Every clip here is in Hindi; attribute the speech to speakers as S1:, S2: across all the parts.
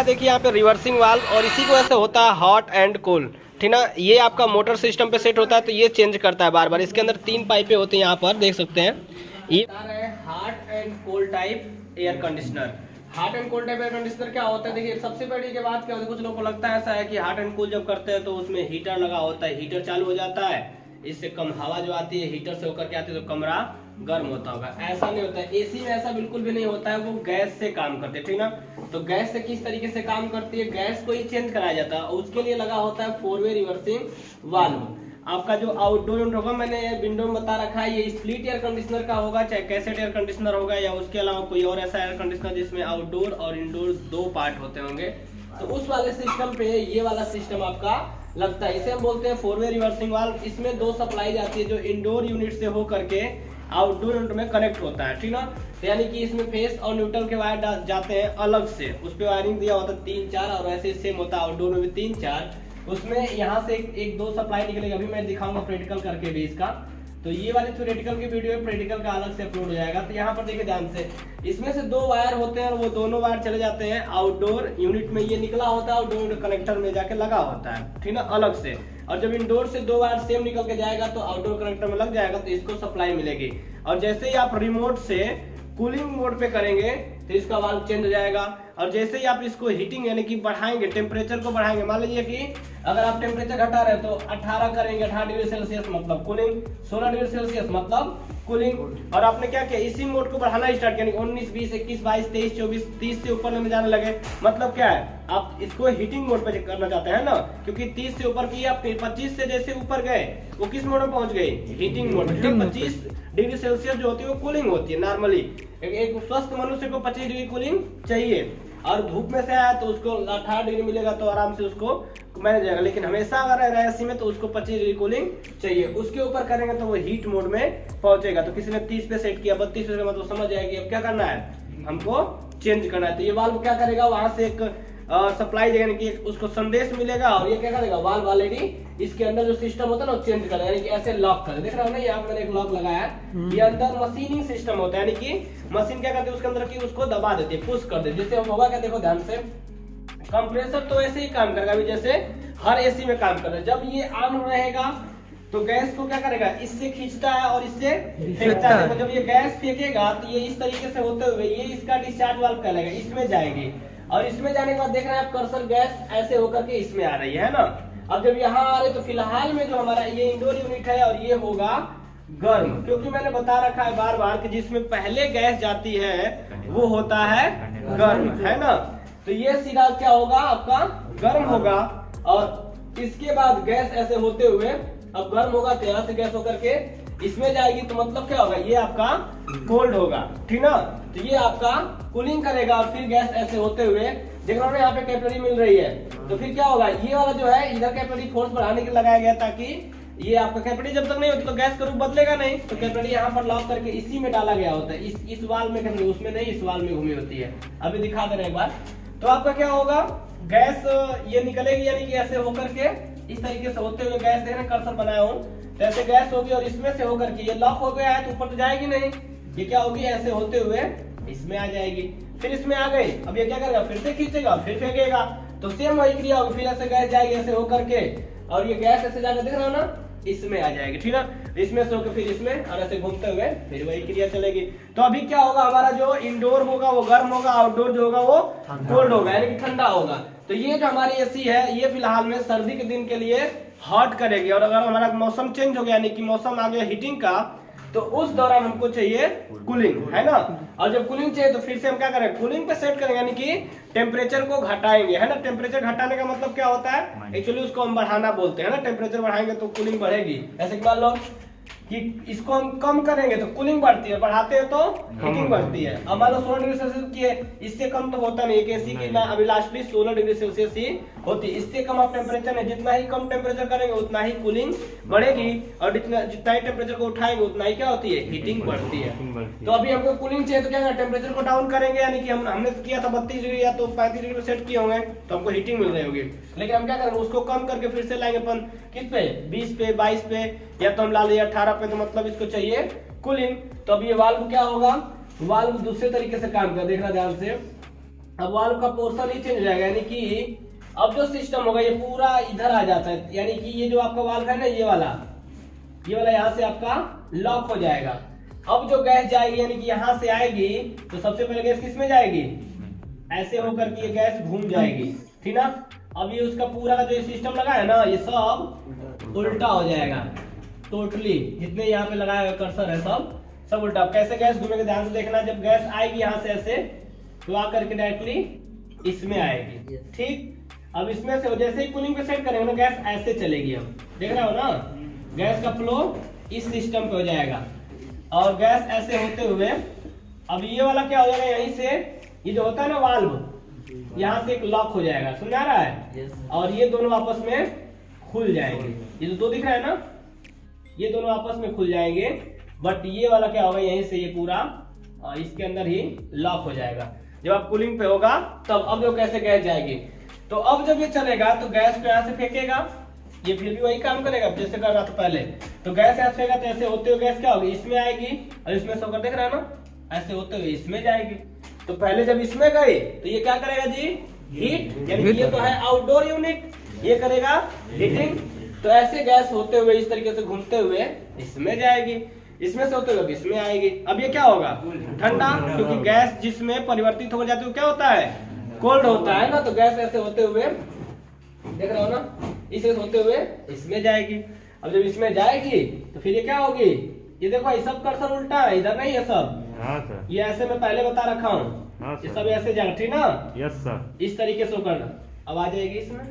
S1: है देखिए यहाँ पे रिवर्सिंग वाल्व, और इसी की वजह से होता है हॉट एंड कोल्ड, ठीक ना। ये आपका मोटर सिस्टम पे सेट होता है तो ये चेंज करता है बार बार। इसके अंदर 3 पाइपें होती हैं, यहाँ पर देख सकते हैं। ये hot and cold type air conditioner. Hot and cold type air conditioner क्या होता है, देखिए सबसे बड़ी के बात क्या होती है, कुछ लोगों को लगता है ऐसा है कि हॉट एंड कूल जब करते हैं तो उसमें हीटर लगा होता है, हीटर चालू हो जाता है, इससे कम हवा जो आती है हीटर से होकर के आती है तो कमरा गर्म होता होगा। ऐसा नहीं होता है, एसी में ऐसा बिल्कुल भी नहीं होता है, वो गैस से काम करते हैं, ठीक ना। तो गैस से किस तरीके से काम करती है, गैस को ही चेंज कराया जाता है, उसके लिए लगा होता है 4 वे रिवर्सिंग वाल्व। आपका जो आउटडोर यूनिट होगा, मैंने विंडो में बता रखा है, ये स्प्लिट एयर कंडीशनर का होगा, चाहे कैसेट एयर कंडीशनर होगा या उसके अलावा कोई और ऐसा एयर कंडीशनर जिसमें आउटडोर और इंडोर 2 पार्ट होते होंगे, तो उस वाले सिस्टम पे ये वाला सिस्टम आपका लगता है। इसे हम बोलते हैं 4 वे रिवर्सिंग वाल्व। इसमें 2 सप्लाई जाती है जो इंडोर यूनिट से हो करके आउटडोर यूनिट में कनेक्ट होता है, ठीक ना। तो यानी कि इसमें फेस और न्यूट्रल के वायर जाते हैं अलग से, उस पर वायरिंग दिया होता है 3-4, और ऐसे सेम होता है आउटडोर में भी 3-4। उसमें यहाँ से एक 2 सप्लाई निकलेगा, अभी मैं दिखाऊंगा प्रैक्टिकल करके भी इसका। तो ये वाली थ्योरेटिकल की वीडियो है, प्रैक्टिकल का अलग से अपलोड हो जाएगा। तो यहाँ पर देखिए ध्यान से, इसमें से 2 वायर होते हैं और वो दोनों वायर चले जाते हैं आउटडोर यूनिट में, ये निकला होता है आउटडोर कनेक्टर में जाके लगा होता है, ठीक ना, अलग से। और जब इंडोर से 2 वायर सेम निकल के जाएगा तो आउटडोर कनेक्टर में लग जाएगा, तो इसको सप्लाई मिलेगी। और जैसे ही आप रिमोट से कूलिंग मोड पे करेंगे तो इसका वाल्व चेंज हो जाएगा। और जैसे ही आप इसको हीटिंग यानी कि बढ़ाएंगे, टेम्परेचर को बढ़ाएंगे, मान लीजिए कि अगर आप टेम्परेचर घटा रहे हैं तो 18 करेंगे, 18 डिग्री सेल्सियस मतलब कूलिंग, 16 डिग्री सेल्सियस मतलब कूलिंग। और आपने क्या किया, इसी मोड को बढ़ाना स्टार्ट किया, 19, 20, 21, 22, 23, 24, 30 से ऊपर में जाने लगे, मतलब क्या है, आप इसको हीटिंग मोड पे करना चाहते हैं ना, क्योंकि 30 से ऊपर किया, 25 से जैसे ऊपर गए वो किस मोड में पहुंच गए, हीटिंग मोड में। 25 डिग्री सेल्सियस जो होती है वो कूलिंग होती है नॉर्मली। एक स्वस्थ मनुष्य को 25 डिग्री कूलिंग चाहिए, और धूप में से आया तो उसको 18 डिग्री मिलेगा तो आराम से उसको मैनेज जाएगा। लेकिन हमेशा अगर रह एसी में तो उसको 25 डिग्री कूलिंग चाहिए, उसके ऊपर करेंगे तो वो हीट मोड में पहुंचेगा। तो किसी ने 30 पे सेट किया, 32 पे, मतलब समझ जाएगी अब क्या करना है, हमको चेंज करना है। तो ये वाल्व क्या करेगा, वहां से एक सप्लाई देगा, यानी कि उसको संदेश मिलेगा, और ये क्या करेगा, वाल्व ऑलरेडी इसके अंदर जो सिस्टम होता है ना चेंज करेगा, यानी कि ऐसे लॉक कर, देख रहा हो ना, यहाँ मैंने एक लॉक लगाया है, ये अंदर मशीनिंग सिस्टम होता है, यानी कि मशीन क्या करती है उसके अंदर की उसको दबा देती है, पुश कर देती है। जिससे होगा क्या, देखो ध्यान से, कंप्रेसर तो ऐसे ही काम करेगा अभी जैसे हर एसी में काम कर रहा है। जब ये ऑन रहेगा तो गैस को क्या करेगा, इससे खींचता है और इससे फेंकता है। तो जब ये गैस फेंकेगा तो ये इस तरीके से होते हुए ये इसका डिस्चार्ज वाल्व कहलाएगा, इसमें जाएगी। और इसमें जाने के बाद देख रहे हैं आप कर्सर, गैस ऐसे होकर के इसमें आ रही है ना। अब जब यहाँ आ रही तो फिलहाल में जो हमारा ये इंडोर यूनिट है और ये होगा गर्म, क्योंकि मैंने बता रखा है बार बार कि जिसमें पहले गैस जाती है वो होता है गर्म, है ना। तो ये सीधा क्या होगा, आपका गर्म होगा, और इसके बाद गैस ऐसे होते हुए अब गर्म होगा तो यहाँ से गैस होकर के इसमें जाएगी, तो मतलब क्या होगा, ये आपका कोल्ड होगा, ठीक ना। तो ये आपका कूलिंग करेगा, और फिर गैस ऐसे होते हुए देख रहे हो यहाँ पे कैपिलरी मिल रही है, तो फिर क्या होगा, ये वाला जो है इधर कैपिलरी फोर्स बढ़ाने के लिए लगाया गया, ताकि ये आपका कैपिलरी जब तक नहीं होती तो गैस का रूप बदलेगा नहीं, तो कैपिलरी यहाँ पर लॉक करके इसी में डाला गया होता है, इस वाल्व में कैपिलरी, उसमें नहीं, इस वाल्व में घूमी होती है। अभी दिखा दे रहे एक बार। तो आपका क्या होगा, गैस ये निकलेगी, यानी कि ऐसे होकर के इस तरीके से होते हुए गैस, देख रहे कर्सर बनाया हूँ, तो ऐसे गैस होगी, और इसमें से होकर के ये लॉक हो गया है तो ऊपर तो जाएगी नहीं, ये क्या होगी, ऐसे होते हुए इसमें आ जाएगी, फिर इसमें आ गई। अब ये क्या करेगा, फिर से खींचेगा, फिर फेंकेगा, तो सेम वही क्रिया होगी, फिर ऐसे गैस जाएगी ऐसे होकर के, और ये गैस ऐसे जाकर देख रहे हो ना, इसमें आ जाएगी, ठीक ना। इसमें से होकर फिर इसमें, और ऐसे घूमते हुए फिर वही क्रिया चलेगी। तो अभी क्या होगा, हमारा जो इंडोर होगा वो गर्म होगा, आउटडोर जो होगा वो कोल्ड होगा, यानी कि ठंडा होगा। तो ये जो हमारी एसी है ये फिलहाल में सर्दी के दिन के लिए हॉट करेगी, और अगर हमारा मौसम चेंज हो गया, यानी कि मौसम आ गया हीटिंग का, तो उस दौरान हमको चाहिए कूलिंग, है ना। और जब कूलिंग चाहिए तो फिर से हम क्या करें, कूलिंग पे सेट करेंगे, यानी कि टेम्परेचर को घटाएंगे, है ना। टेम्परेचर घटाने का मतलब क्या होता है, एक्चुअली उसको हम बढ़ाना बोलते हैं ना। टेम्परेचर बढ़ाएंगे तो कूलिंग बढ़ेगी। ऐसे मान लो कि इसको हम कम करेंगे तो कूलिंग बढ़ती है, बढ़ाते हैं तो हीटिंग बढ़ती है। अब मान लो 16 डिग्री सेल्सियस की है, इससे कम तो होता नहीं, एक एसी की ना अभी लास्टली 16 डिग्री सेल्सियस ही होती है। इससे कम आप टेम्परेचर है, जितना ही कम टेम्परेचर करेंगे उतना ही कूलिंग बढ़ेगी, और जितना ही टेम्परेचर को उठाएंगे उतना ही क्या होती है, हीटिंग बढ़ती है। तो अभी हमको कूलिंग चाहिए तो क्या करना, टेम्परेचर को डाउन करेंगे, यानी कि हमने किया था 32 डिग्री या तो 35 डिग्री सेट किए होंगे तो हमको हीटिंग मिल रही होगी। लेकिन हम क्या करेंगे, उसको कम करके फिर से लाएंगे अपन किस पे, 20 पे, 22 पे, या तो हम ला लिए 18 पे, तो मतलब इसको चाहिए कूलिंग। तो अब ये वाल्व क्या होगा, वाल्व दूसरे तरीके से काम कर, देखना ध्यान से। अब वाल्व का पोर्शन ही चेंज हो जाएगा, यानी कि अब जो सिस्टम होगा ये पूरा इधर आ जाता है, यानी कि ये जो आपका वाल्व है ना ये वाला यहाँ से आपका लॉक हो जाएगा। अब जो गैस जाएगी यानी कि यहाँ से आएगी तो सबसे पहले गैस किस में जाएगी, ऐसे होकर के ये गैस घूम जाएगी, ठीक ना। अब ये उसका पूरा का जो सिस्टम लगा है ना ये सब उल्टा हो जाएगा, टोटली जितने यहाँ पे लगाया हुआ कर्सर है सब उल्टा। कैसे गैस घूमेगा ध्यान से देखना, जब गैस आएगी यहाँ से ऐसे तो आकर के डायरेक्टली इसमें आएगी, ठीक। अब इसमें से जैसे ही कूलिंग पे सेट करेंगे ना गैस ऐसे चलेगी। अब देख रहे हो ना गैस का फ्लो इस सिस्टम पे हो जाएगा और गैस ऐसे होते हुए अब ये वाला क्या हो जाएगा, यहीं से ये जो होता है ना वाल्व यहाँ से एक लॉक हो जाएगा, समझ आ रहा है। और ये दोनों आपस में खुल जाएंगे, ये जो दो दिख रहा है ना ये दोनों आपस में खुल जाएंगे। बट ये वाला क्या होगा, यहीं से ये पूरा इसके अंदर ही लॉक हो जाएगा। जब आप कूलिंग पे होगा तब अब जो कैसे गैस जाएगी, तो अब जब ये चलेगा तो गैस को यहाँ से फेंकेगा, ये फिर भी वही काम करेगा जैसे कर रहा था पहले। तो गैस यहाँ फेंकेगा तो ऐसे होते हुए गैस क्या होगी, इसमें आएगी और इसमें से होकर देख रहा है ना ऐसे होते हुए इसमें जाएगी। तो पहले जब इसमें गई तो ये क्या करेगा जी, हीट, यानी कि ये तो है आउटडोर यूनिट, ये करेगा हीटिंग। तो ऐसे गैस होते हुए इस तरीके से घूमते हुए इसमें जाएगी, इसमें से होते हुए इसमें आएगी। अब ये क्या होगा, ठंडा, क्योंकि गैस जिसमें परिवर्तित हो जाती है क्या होता है, कोल्ड होता है ना। तो गैस ऐसे होते हुए देख रहे हो ना इसे होते हुए इसमें जाएगी। अब जब इसमें जाएगी तो फिर ये क्या होगी, ये देखो ये सब कर्सर उल्टा है, इधर नहीं है सब, ये ऐसे मैं पहले बता रखा हूँ, ये सब ऐसे जाएगा, ठीक ना। यस सर, इस तरीके से करना। अब आ जाएगी इसमें,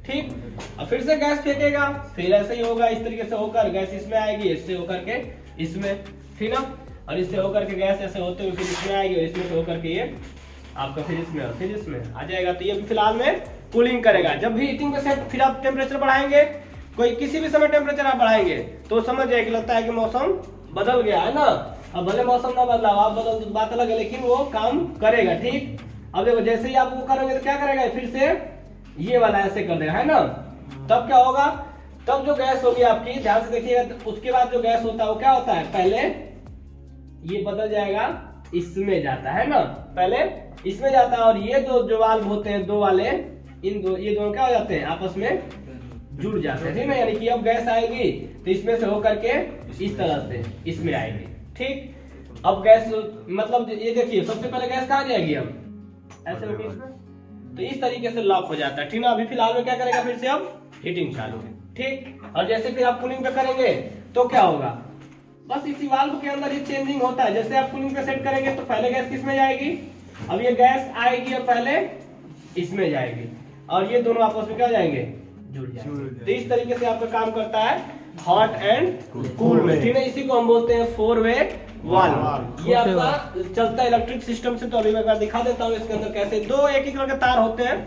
S1: ठीक। अब फिर से गैस फेंकेगा, फिर ऐसे ही होगा, इस तरीके से होकर गैस इसमें आएगी, इससे होकर के इसमें, ठीक ना। और इससे होकर के गैस ऐसे होते हुए फिर इसमें आएगी और इसमें से होकर के ये आपका फिर इसमें आ जाएगा। तो ये फिलहाल में कूलिंग करेगा। जब भी हीटिंग पे सेट फिर आप टेम्परेचर बढ़ाएंगे, कोई किसी भी समय टेम्परेचर आप बढ़ाएंगे तो समझ जाए कि लगता है कि मौसम बदल गया है ना। अब भले मौसम ना बदला आप बदल तो बात अलग है, लेकिन वो काम करेगा, ठीक। अब देखो जैसे ही आप वो करोगे तो क्या करेगा, फिर से ये वाला ऐसे कर देगा, है ना। तब क्या होगा, तब जो गैस होगी आपकी ध्यान से देखिएगा, तो उसके बाद जो गैस होता है वो क्या होता है, पहले ये बदल जाएगा इसमें जाता है ना, पहले इसमें जाता है। और ये जो वाल्व होते हैं दो वाले, इन दो ये दोनों क्या हो जाते हैं आपस में जुड़ जाते हैं, ठीक है। यानी कि अब गैस आएगी तो इसमें से होकर के इस तरह से इसमें आएगी, ठीक। अब गैस मतलब ये देखिए सबसे पहले गैस कहाँ जाएगी, अब ऐसे होगी इसमें, तो इस तरीके से लॉक हो जाता है, ठीक ना। अभी फिलहाल में क्या करेगा, फिर से अब हीटिंग चालू है, ठीक। और जैसे फिर आप कूलिंग पे करेंगे तो क्या होगा, बस इसी वाल्व के अंदर ही चेंजिंग होता है। जैसे आप कूलिंग पे सेट करेंगे तो पहले गैस किसमें जाएगी, अब ये गैस आएगी और पहले इसमें जाएगी और ये दोनों आपस में क्या जाएंगे, जुड़ जाएंगे। तो इस तरीके से आपका काम करता है हॉट एंड कूल में, ठीक है। इसी को हम बोलते हैं 4 वे वाल्व। ये आपका चलता है इलेक्ट्रिक सिस्टम से। तो अभी मैं एक बार दिखा देता हूँ इसके अंदर कैसे दो एक ही कलर के तार होते हैं,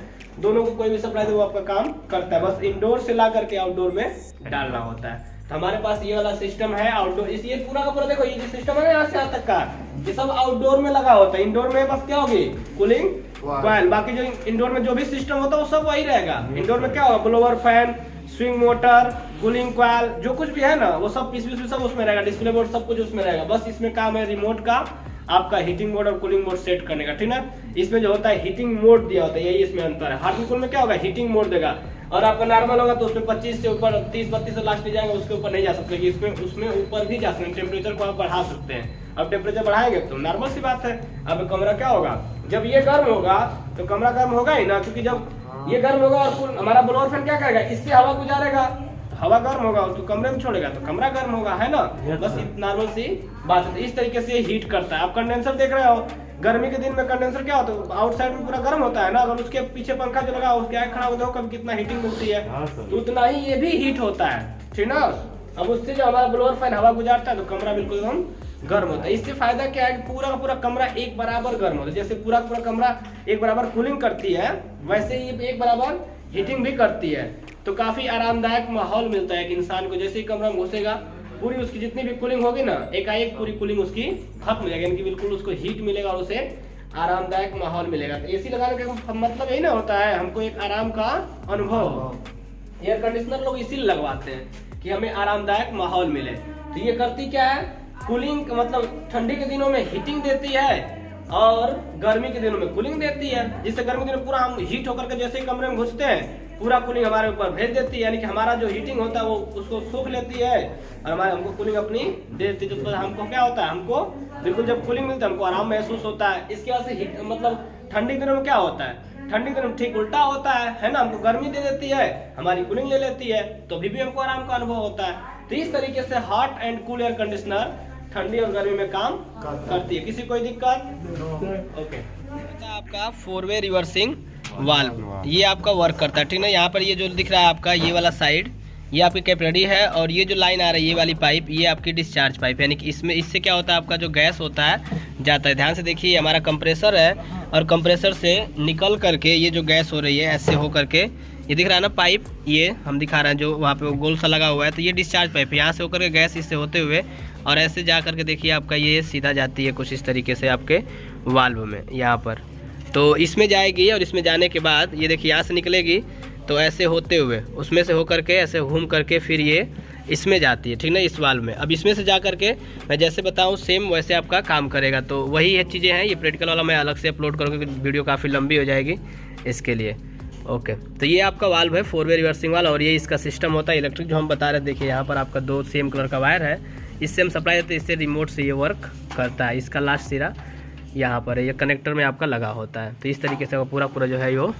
S1: दोनों को कोई भी सप्लाई दे वो आपका काम करता है, बस इंडोर से ला करके आउटडोर में डालना होता है। तो हमारे पास ये वाला सिस्टम है आउटडोर, ये पूरा का पूरा देखो ये जो सिस्टम है ना यहाँ से यहाँ तक का ये सब आउटडोर में लगा होता है। इंडोर में बस क्या होगी, कूलिंग कॉइल, बाकी जो इंडोर में जो भी सिस्टम होता है वो सब वही रहेगा। इंडोर में क्या होगा, blower, fan, swing motor, cooling coil, जो कुछ भी है ना वो सब पीस सब उसमें रहेगा, डिस्प्ले बोर्ड सब कुछ उसमें रहेगा। बस इसमें काम है रिमोट का आपका हीटिंग मोड और कूलिंग मोड सेट करने का, ठीक ना। इसमें जो होता है हीटिंग मोड दिया होता है, यही इसमें अंतर है। हॉट एंड कूल में क्या होगा, हीटिंग मोड देगा, और आपका नॉर्मल होगा तो उसमें 25 से ऊपर 30-32 से लास्ट जाएंगे, उसके ऊपर नहीं जा सकते। इसमें उसमें ऊपर भी जा सकते हैं, टेम्परेचर को आप बढ़ा सकते हैं। अब टेम्परेचर बढ़ाएंगे तो नॉर्मल सी बात है। अब कमरा क्या होगा, जब ये गर्म होगा तो कमरा गर्म होगा ही ना, क्योंकि जब ये गर्म होगा और हमारा ब्लोअर फैन क्या करेगा, इससे हवा गुजारेगा, हवा गर्म होगा उसको कमरे में छोड़ेगा तो कमरा गर्म होगा, है ना। बस नॉर्मल सी बात है। इस तरीके से हीट करता है। आप कंडेंसर देख रहे हो, गर्मी के दिन में कंडेंसर क्या होता है, आउटसाइड में पूरा गर्म होता है ना, अगर उसके पीछे पंखा जो लगा उसके आगे खड़ा होता है कभी कितना हीटिंग होती है, तो उतना ही ये भी हीट होता है, ठीक ना। अब उससे जो हमारा ब्लोअर फैन हवा गुजारता है तो कमरा बिल्कुल एकदम गर्म होता है। इससे फायदा क्या है, पूरा का पूरा कमरा एक बराबर गर्म होता है। जैसे पूरा पूरा कमरा एक बराबर कूलिंग करती है, वैसे ही एक बराबर हीटिंग भी करती है। तो काफी आरामदायक माहौल मिलता है कि इंसान को, जैसे ही कमरा में घुसेगा पूरी उसकी जितनी भी कूलिंग होगी ना, एकाएक पूरी कूलिंग उसकी खत्म हो जाएगी, यानी कि बिल्कुल उसको हीट मिलेगा और उसे आरामदायक माहौल मिलेगा। तो एसी लगाने का मतलब यही ना होता है, हमको एक आराम का अनुभव। एयर कंडीशनर लोग इसीलिए लगवाते हैं कि हमें आरामदायक माहौल मिले। तो ये करती क्या है, कूलिंग मतलब ठंडी के दिनों में हीटिंग देती है और गर्मी के दिनों में कूलिंग देती है, जिससे गर्मी के दिनों में पूरा हम हीट होकर के जैसे ही कमरे में घुसते हैं पूरा कूलिंग हमारे ऊपर भेज देती है, यानी कि हमारा जो हीटिंग होता है वो उसको सूख लेती है और हमारे हमको कूलिंग अपनी दे देती है। तो हमको क्या होता है, हमको बिल्कुल जब कूलिंग मिलता है हमको आराम महसूस होता है। इसके वजह से मतलब ठंडी दिनों में क्या होता है, ठंडी दिनों में ठीक उल्टा होता है ना, हमको गर्मी दे देती है, हमारी कूलिंग ले लेती है, तो भी हमको आराम का अनुभव होता है। तो इस तरीके से hot and cool air conditioner ठंडी और गर्मी में काम करती है। किसी कोई दिक्कत? ओके। आपका 4-वे रिवर्सिंग वाल्व ये आपका वर्क करता है, ठीक ना। यहाँ पर ये जो दिख रहा है आपका ये वाला साइड ये आपकी कैपिलरी है, और ये जो लाइन आ रही है ये वाली पाइप ये आपकी डिस्चार्ज पाइप, यानी कि इसमें इससे क्या होता है आपका जो गैस होता है जाता है। ध्यान से देखिए, हमारा कंप्रेसर है और कंप्रेसर से निकल करके ये जो गैस हो रही है ऐसे हो करके ये दिख रहा है ना पाइप, ये हम दिखा रहे हैं जो वहाँ पे वो गोल सा लगा हुआ है, तो ये डिस्चार्ज पाइप यहाँ से होकर के गैस इससे होते हुए और ऐसे जा करके देखिए आपका ये सीधा जाती है कुछ इस तरीके से आपके वाल्व में यहाँ पर। तो इसमें जाएगी और इसमें जाने के बाद ये देखिए यहाँ से निकलेगी, तो ऐसे होते हुए उसमें से होकर के ऐसे घूम करके फिर ये इसमें जाती है, ठीक ना, इस वाल्व में। अब इसमें से जा करके मैं जैसे बताऊँ सेम वैसे आपका काम करेगा। तो वही है चीज़ें हैं, ये प्रैक्टिकल वाला मैं अलग से अपलोड करूँगा क्योंकि वीडियो काफ़ी लंबी हो जाएगी इसके लिए। ओके, तो ये आपका वाल्व है 4-वे रिवर्सिंग वाला, और ये इसका सिस्टम होता है इलेक्ट्रिक जो हम बता रहे। देखिए यहाँ पर आपका 2 सेम कलर का वायर है, इससे हम सप्लाई देते हैं, इससे रिमोट से ये वर्क करता है। इसका लास्ट सिरा यहाँ पर है, ये कनेक्टर में आपका लगा होता है। तो इस तरीके से पूरा जो है वो